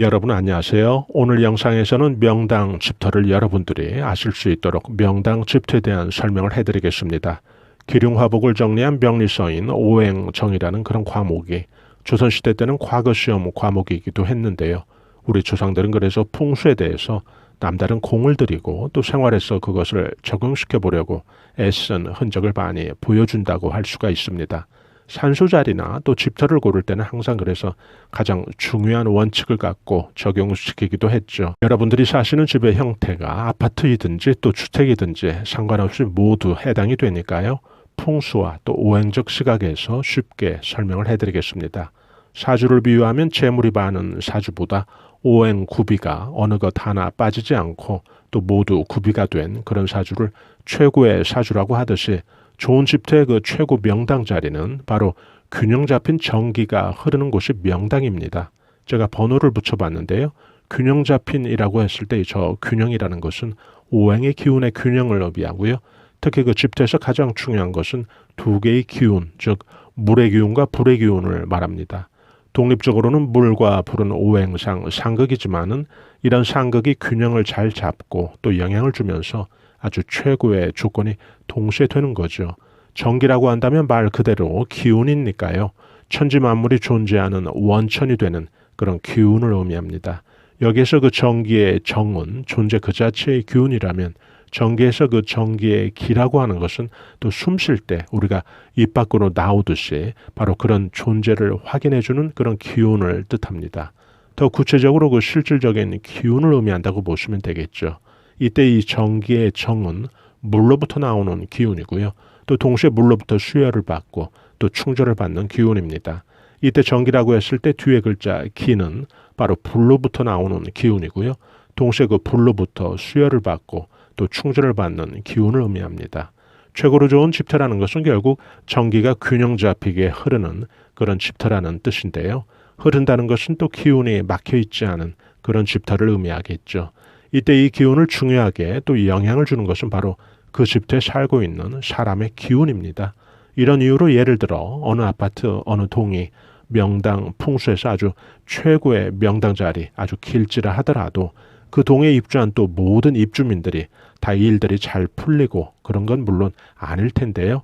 여러분 안녕하세요. 오늘 영상에서는 명당 집터를 여러분들이 아실 수 있도록 명당 집터에 대한 설명을 해드리겠습니다. 기륭화복을 정리한 명리서인 오행정이라는 그런 과목이 조선시대 때는 과거시험 과목이기도 했는데요. 우리 조상들은 그래서 풍수에 대해서 남다른 공을 들이고 또 생활에서 그것을 적용시켜 보려고 애쓴 흔적을 많이 보여준다고 할 수가 있습니다. 산수자리나 또 집터를 고를 때는 항상 그래서 가장 중요한 원칙을 갖고 적용시키기도 했죠. 여러분들이 사시는 집의 형태가 아파트이든지 또 주택이든지 상관없이 모두 해당이 되니까요. 풍수와 또 오행적 시각에서 쉽게 설명을 해드리겠습니다. 사주를 비유하면 재물이 많은 사주보다 오행 구비가 어느 것 하나 빠지지 않고 또 모두 구비가 된 그런 사주를 최고의 사주라고 하듯이 좋은 집터의 그 최고 명당 자리는 바로 균형 잡힌 정기가 흐르는 곳이 명당입니다. 제가 번호를 붙여봤는데요. 균형 잡힌이라고 했을 때 저 균형이라는 것은 오행의 기운의 균형을 의미하고요. 특히 그 집터에서 가장 중요한 것은 두 개의 기운, 즉 물의 기운과 불의 기운을 말합니다. 독립적으로는 물과 불은 오행상 상극이지만은 이런 상극이 균형을 잘 잡고 또 영향을 주면서 아주 최고의 조건이 동시에 되는 거죠. 정기라고 한다면 말 그대로 기운이니까요. 천지 만물이 존재하는 원천이 되는 그런 기운을 의미합니다. 여기에서 그 정기의 정은 존재 그 자체의 기운이라면 정기에서 그 정기의 기라고 하는 것은 또 숨 쉴 때 우리가 입 밖으로 나오듯이 바로 그런 존재를 확인해주는 그런 기운을 뜻합니다. 더 구체적으로 그 실질적인 기운을 의미한다고 보시면 되겠죠. 이때 이 정기의 정은 물로부터 나오는 기운이고요. 또 동시에 물로부터 수혈을 받고 또 충전을 받는 기운입니다. 이때 정기라고 했을 때 뒤에 글자 기는 바로 불로부터 나오는 기운이고요. 동시에 그 불로부터 수혈을 받고 또 충전을 받는 기운을 의미합니다. 최고로 좋은 집터라는 것은 결국 정기가 균형 잡히게 흐르는 그런 집터라는 뜻인데요. 흐른다는 것은 또 기운이 막혀 있지 않은 그런 집터를 의미하겠죠. 이때 이 기운을 중요하게 또 영향을 주는 것은 바로 그 집터에 살고 있는 사람의 기운입니다. 이런 이유로 예를 들어 어느 아파트, 어느 동이 명당 풍수에서 아주 최고의 명당 자리, 아주 길지라 하더라도 그 동에 입주한 또 모든 입주민들이 다 일들이 잘 풀리고 그런 건 물론 아닐 텐데요.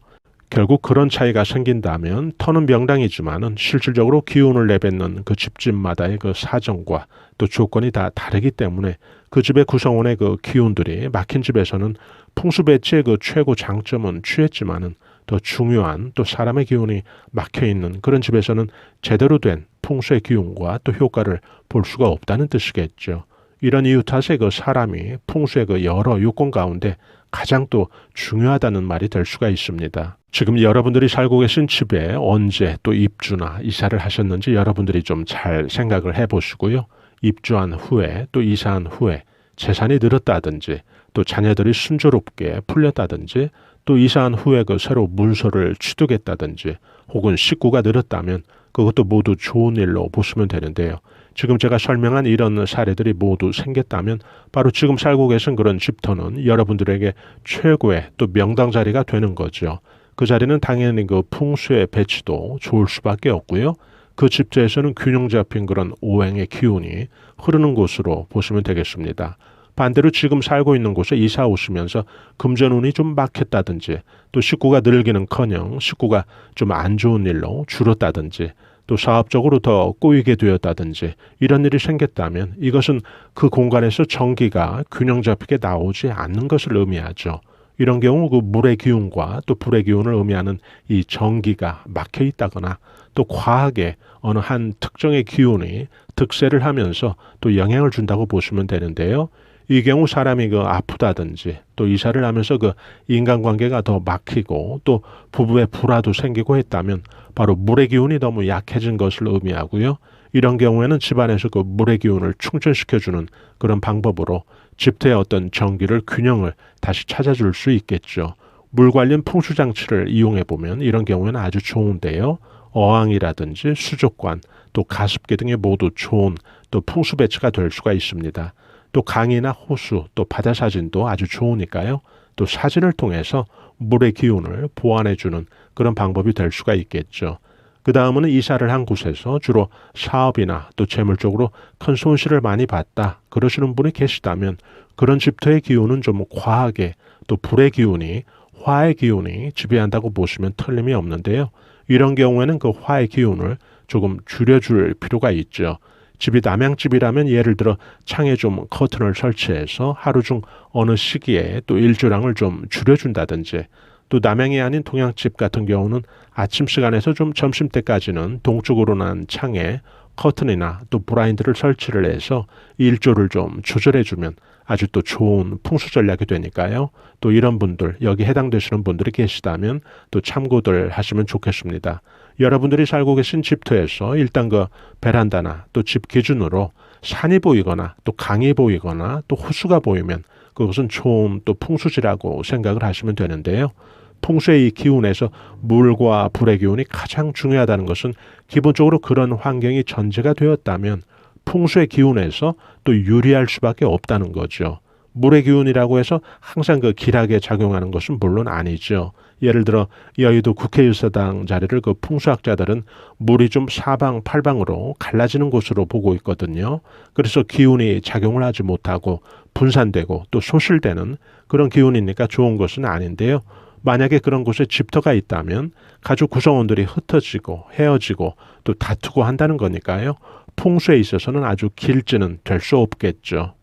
결국 그런 차이가 생긴다면 터는 명당이지만은 실질적으로 기운을 내뱉는 그 집집마다의 그 사정과 또 조건이 다 다르기 때문에 그 집의 구성원의 그 기운들이 막힌 집에서는 풍수 배치의 그 최고 장점은 취했지만은 더 중요한 또 사람의 기운이 막혀 있는 그런 집에서는 제대로 된 풍수의 기운과 또 효과를 볼 수가 없다는 뜻이겠죠. 이런 이유 탓에 그 사람이 풍수의 그 여러 요건 가운데 가장 또 중요하다는 말이 될 수가 있습니다. 지금 여러분들이 살고 계신 집에 언제 또 입주나 이사를 하셨는지 여러분들이 좀 잘 생각을 해보시고요. 입주한 후에 또 이사한 후에 재산이 늘었다든지 또 자녀들이 순조롭게 풀렸다든지 또 이사한 후에 그 새로 문서를 취득했다든지 혹은 식구가 늘었다면 그것도 모두 좋은 일로 보시면 되는데요. 지금 제가 설명한 이런 사례들이 모두 생겼다면 바로 지금 살고 계신 그런 집터는 여러분들에게 최고의 또 명당 자리가 되는 거죠. 그 자리는 당연히 그 풍수의 배치도 좋을 수밖에 없고요. 그 집터에서는 균형 잡힌 그런 오행의 기운이 흐르는 곳으로 보시면 되겠습니다. 반대로 지금 살고 있는 곳에 이사 오시면서 금전운이 좀 막혔다든지 또 식구가 늘기는커녕 식구가 좀 안 좋은 일로 줄었다든지 또 사업적으로 더 꼬이게 되었다든지 이런 일이 생겼다면 이것은 그 공간에서 정기가 균형 잡히게 나오지 않는 것을 의미하죠. 이런 경우 그 물의 기운과 또 불의 기운을 의미하는 이 정기가 막혀 있다거나 또 과하게 어느 한 특정의 기운이 득세를 하면서 또 영향을 준다고 보시면 되는데요. 이 경우 사람이 그 아프다든지 또 이사를 하면서 그 인간관계가 더 막히고 또 부부의 불화도 생기고 했다면 바로 물의 기운이 너무 약해진 것을 의미하고요. 이런 경우에는 집안에서 그 물의 기운을 충전시켜주는 그런 방법으로 집터의 어떤 정기를 균형을 다시 찾아줄 수 있겠죠. 물 관련 풍수장치를 이용해보면 이런 경우에는 아주 좋은데요. 어항이라든지 수족관 또 가습기 등이 모두 좋은 또 풍수 배치가 될 수가 있습니다. 또 강이나 호수 또 바다 사진도 아주 좋으니까요. 또 사진을 통해서 물의 기운을 보완해주는 그런 방법이 될 수가 있겠죠. 그 다음은 이사를 한 곳에서 주로 사업이나 또 재물적으로 큰 손실을 많이 봤다 그러시는 분이 계시다면 그런 집터의 기운은 좀 과하게 또 불의 기운이 화의 기운이 지배한다고 보시면 틀림이 없는데요. 이런 경우에는 그 화의 기운을 조금 줄여줄 필요가 있죠. 집이 남양집이라면 예를 들어 창에 좀 커튼을 설치해서 하루 중 어느 시기에 또 일조량을 좀 줄여준다든지 또 남양이 아닌 동양집 같은 경우는 아침 시간에서 좀 점심때까지는 동쪽으로 난 창에 커튼이나 또 블라인드를 설치를 해서 일조를 좀 조절해주면 아주 또 좋은 풍수 전략이 되니까요. 또 이런 분들, 여기 해당되시는 분들이 계시다면 또 참고들 하시면 좋겠습니다. 여러분들이 살고 계신 집터에서 일단 그 베란다나 또 집 기준으로 산이 보이거나 또 강이 보이거나 또 호수가 보이면 그것은 좋은 또 풍수지라고 생각을 하시면 되는데요. 풍수의 이 기운에서 물과 불의 기운이 가장 중요하다는 것은 기본적으로 그런 환경이 전제가 되었다면 풍수의 기운에서 또 유리할 수밖에 없다는 거죠. 물의 기운이라고 해서 항상 그 길하게 작용하는 것은 물론 아니죠. 예를 들어 여의도 국회의사당 자리를 그 풍수학자들은 물이 좀 사방팔방으로 갈라지는 곳으로 보고 있거든요. 그래서 기운이 작용을 하지 못하고 분산되고 또 소실되는 그런 기운이니까 좋은 것은 아닌데요. 만약에 그런 곳에 집터가 있다면 가족 구성원들이 흩어지고 헤어지고 또 다투고 한다는 거니까요. 풍수에 있어서는 아주 길지는 될 수 없겠죠.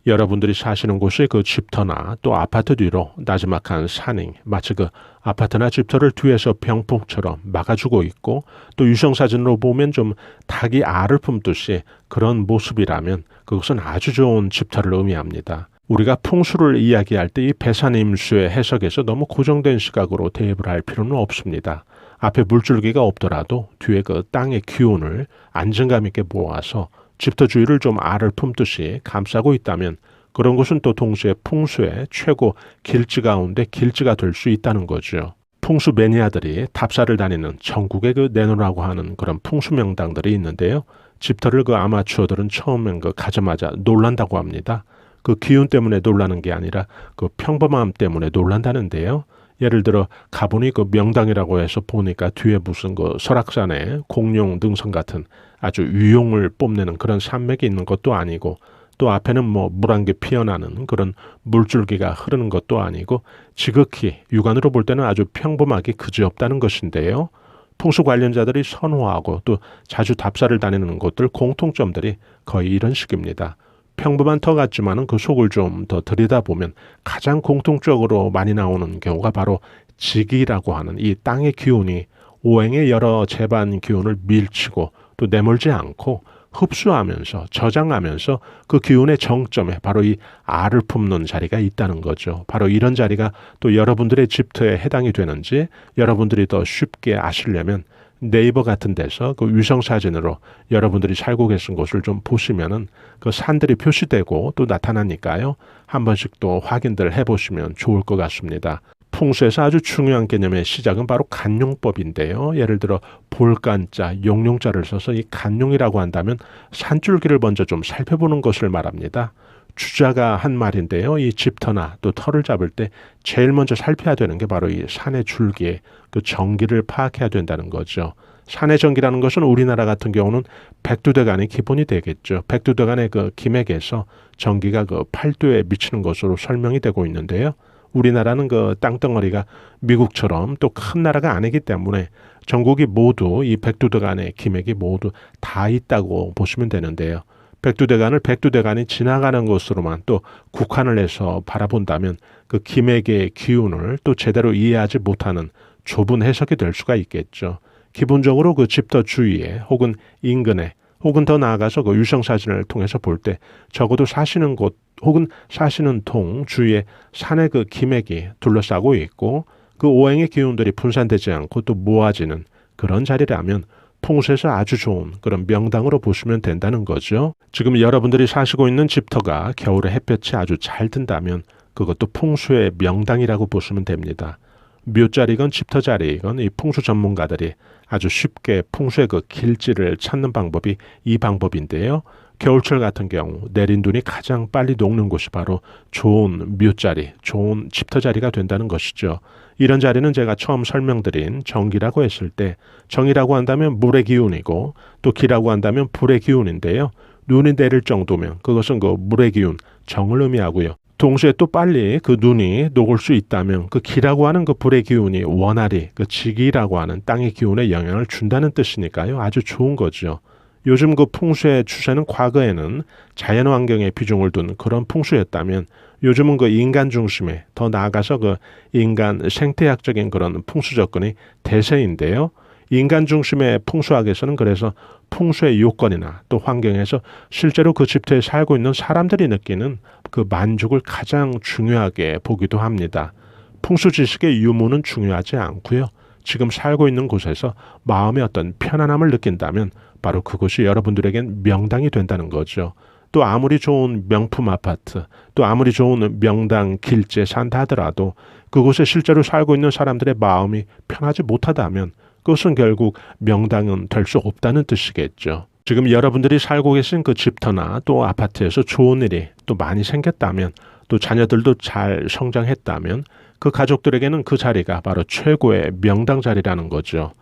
여러분들이 사시는 곳의 그 집터나 또 아파트 뒤로 나지막한 산이 마치 그 아파트나 집터를 뒤에서 병풍처럼 막아주고 있고 또 유성사진으로 보면 좀 닭이 알을 품듯이 그런 모습이라면 그것은 아주 좋은 집터를 의미합니다. 우리가 풍수를 이야기할 때 이 배산임수의 해석에서 너무 고정된 시각으로 대입을 할 필요는 없습니다. 앞에 물줄기가 없더라도 뒤에 그 땅의 기운을 안정감 있게 모아서 집터 주위를 좀 알을 품듯이 감싸고 있다면 그런 것은 또 동시에 풍수의 최고 길지 가운데 길지가 될 수 있다는 거죠. 풍수 매니아들이 답사를 다니는 전국에 그 내놓으라고 하는 그런 풍수 명당들이 있는데요. 집터를 그 아마추어들은 처음엔 그 가자마자 놀란다고 합니다. 그 기운 때문에 놀라는 게 아니라 그 평범함 때문에 놀란다는데요. 예를 들어 가보니 그 명당이라고 해서 보니까 뒤에 무슨 그 설악산에 공룡 등성 같은 아주 유용을 뽐내는 그런 산맥이 있는 것도 아니고 또 앞에는 뭐 물 한 개 피어나는 그런 물줄기가 흐르는 것도 아니고 지극히 육안으로 볼 때는 아주 평범하게 그지없다는 것인데요. 풍수 관련자들이 선호하고 또 자주 답사를 다니는 곳들 공통점들이 거의 이런 식입니다. 평범한 터 같지만은 그 속을 좀 더 들여다보면 가장 공통적으로 많이 나오는 경우가 바로 직이라고 하는 이 땅의 기운이 오행의 여러 재반 기운을 밀치고 또 내몰지 않고 흡수하면서 저장하면서 그 기운의 정점에 바로 이 알을 품는 자리가 있다는 거죠. 바로 이런 자리가 또 여러분들의 집터에 해당이 되는지 여러분들이 더 쉽게 아시려면 네이버 같은 데서 그 위성 사진으로 여러분들이 살고 계신 곳을 좀 보시면은 그 산들이 표시되고 또 나타나니까요. 한 번씩 또 확인들 해보시면 좋을 것 같습니다. 풍수에서 아주 중요한 개념의 시작은 바로 간용법인데요. 예를 들어 볼간자, 용용자를 써서 이 간용이라고 한다면 산줄기를 먼저 좀 살펴보는 것을 말합니다. 주자가 한 말인데요. 이 집터나 또 터를 잡을 때 제일 먼저 살펴야 되는 게 바로 이 산의 줄기의 그 전기를 파악해야 된다는 거죠. 산의 전기라는 것은 우리나라 같은 경우는 백두대간이 기본이 되겠죠. 백두대간의 그 기맥에서 전기가 그 팔도에 미치는 것으로 설명이 되고 있는데요. 우리나라는 그 땅덩어리가 미국처럼 또 큰 나라가 아니기 때문에 전국이 모두 이 백두대간의 기맥이 모두 다 있다고 보시면 되는데요. 백두대간을 백두대간이 지나가는 것으로만 또 국한을 해서 바라본다면 그 기맥의 기운을 또 제대로 이해하지 못하는 좁은 해석이 될 수가 있겠죠. 기본적으로 그 집터 주위에 혹은 인근에 혹은 더 나아가서 그 유성사진을 통해서 볼 때 적어도 사시는 곳 혹은 사시는 동 주위에 산의 그 기맥이 둘러싸고 있고 그 오행의 기운들이 분산되지 않고 또 모아지는 그런 자리라면 풍수에서 아주 좋은 그런 명당으로 보시면 된다는 거죠. 지금 여러분들이 사시고 있는 집터가 겨울에 햇볕이 아주 잘 든다면 그것도 풍수의 명당이라고 보시면 됩니다. 묘자리건 집터자리건 이 풍수 전문가들이 아주 쉽게 풍수의 그 길지를 찾는 방법이 이 방법인데요. 겨울철 같은 경우 내린 눈이 가장 빨리 녹는 곳이 바로 좋은 묘자리, 좋은 집터자리가 된다는 것이죠. 이런 자리는 제가 처음 설명드린 정기라고 했을 때 정이라고 한다면 물의 기운이고 또 기라고 한다면 불의 기운인데요. 눈이 내릴 정도면 그것은 그 물의 기운, 정을 의미하고요. 동시에 또 빨리 그 눈이 녹을 수 있다면 그 기라고 하는 그 불의 기운이 원활히 그 지기라고 하는 땅의 기운에 영향을 준다는 뜻이니까요. 아주 좋은 거죠. 요즘 그 풍수의 추세는 과거에는 자연환경에 비중을 둔 그런 풍수였다면 요즘은 그 인간 중심에 더 나아가서 그 인간 생태학적인 그런 풍수 접근이 대세인데요. 인간 중심의 풍수학에서는 그래서 풍수의 요건이나 또 환경에서 실제로 그 집터에 살고 있는 사람들이 느끼는 그 만족을 가장 중요하게 보기도 합니다. 풍수 지식의 유무는 중요하지 않고요. 지금 살고 있는 곳에서 마음의 어떤 편안함을 느낀다면 바로 그곳이 여러분들에겐 명당이 된다는 거죠. 또 아무리 좋은 명품 아파트, 또 아무리 좋은 명당 길지에 산다 하더라도 그곳에 실제로 살고 있는 사람들의 마음이 편하지 못하다면 그것은 결국 명당은 될 수 없다는 뜻이겠죠. 지금 여러분들이 살고 계신 그 집터나 또 아파트에서 좋은 일이 또 많이 생겼다면 또 자녀들도 잘 성장했다면 그 가족들에게는 그 자리가 바로 최고의 명당 자리라는 거죠.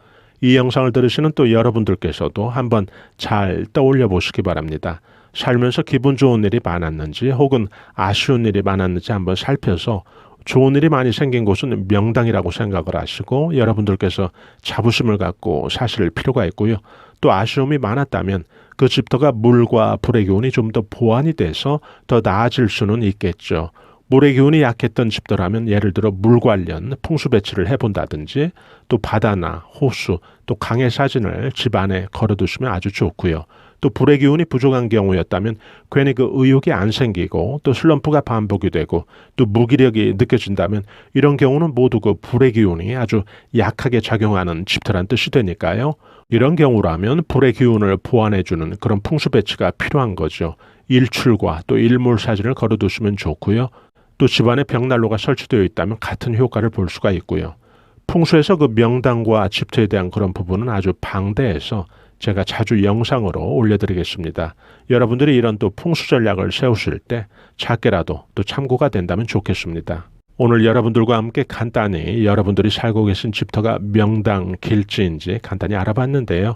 이 영상을 들으시는 또 여러분들께서도 한번 잘 떠올려 보시기 바랍니다. 살면서 기분 좋은 일이 많았는지 혹은 아쉬운 일이 많았는지 한번 살펴서 좋은 일이 많이 생긴 곳은 명당이라고 생각을 하시고 여러분들께서 자부심을 갖고 사실 필요가 있고요. 또 아쉬움이 많았다면 그 집터가 물과 불의 기운이 좀 더 보완이 돼서 더 나아질 수는 있겠죠. 물의 기운이 약했던 집터라면 예를 들어 물 관련 풍수 배치를 해본다든지 또 바다나 호수 또 강의 사진을 집 안에 걸어두시면 아주 좋고요. 또 불의 기운이 부족한 경우였다면 괜히 그 의욕이 안 생기고 또 슬럼프가 반복이 되고 또 무기력이 느껴진다면 이런 경우는 모두 그 불의 기운이 아주 약하게 작용하는 집터란 뜻이 되니까요. 이런 경우라면 불의 기운을 보완해주는 그런 풍수 배치가 필요한 거죠. 일출과 또 일몰 사진을 걸어두시면 좋고요. 또 집안에 벽난로가 설치되어 있다면 같은 효과를 볼 수가 있고요. 풍수에서 그 명당과 집터에 대한 그런 부분은 아주 방대해서 제가 자주 영상으로 올려드리겠습니다. 여러분들이 이런 또 풍수 전략을 세우실 때 작게라도 또 참고가 된다면 좋겠습니다. 오늘 여러분들과 함께 간단히 여러분들이 살고 계신 집터가 명당 길지인지 간단히 알아봤는데요.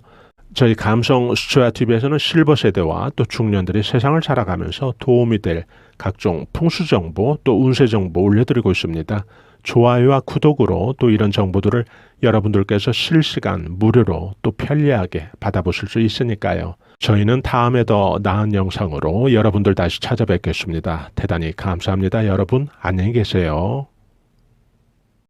저희 감성 수초야TV에서는 실버 세대와 또 중년들이 세상을 살아가면서 도움이 될 각종 풍수 정보 또 운세 정보 올려드리고 있습니다. 좋아요와 구독으로 또 이런 정보들을 여러분들께서 실시간 무료로 또 편리하게 받아보실 수 있으니까요. 저희는 다음에 더 나은 영상으로 여러분들 다시 찾아뵙겠습니다. 대단히 감사합니다. 여러분 안녕히 계세요.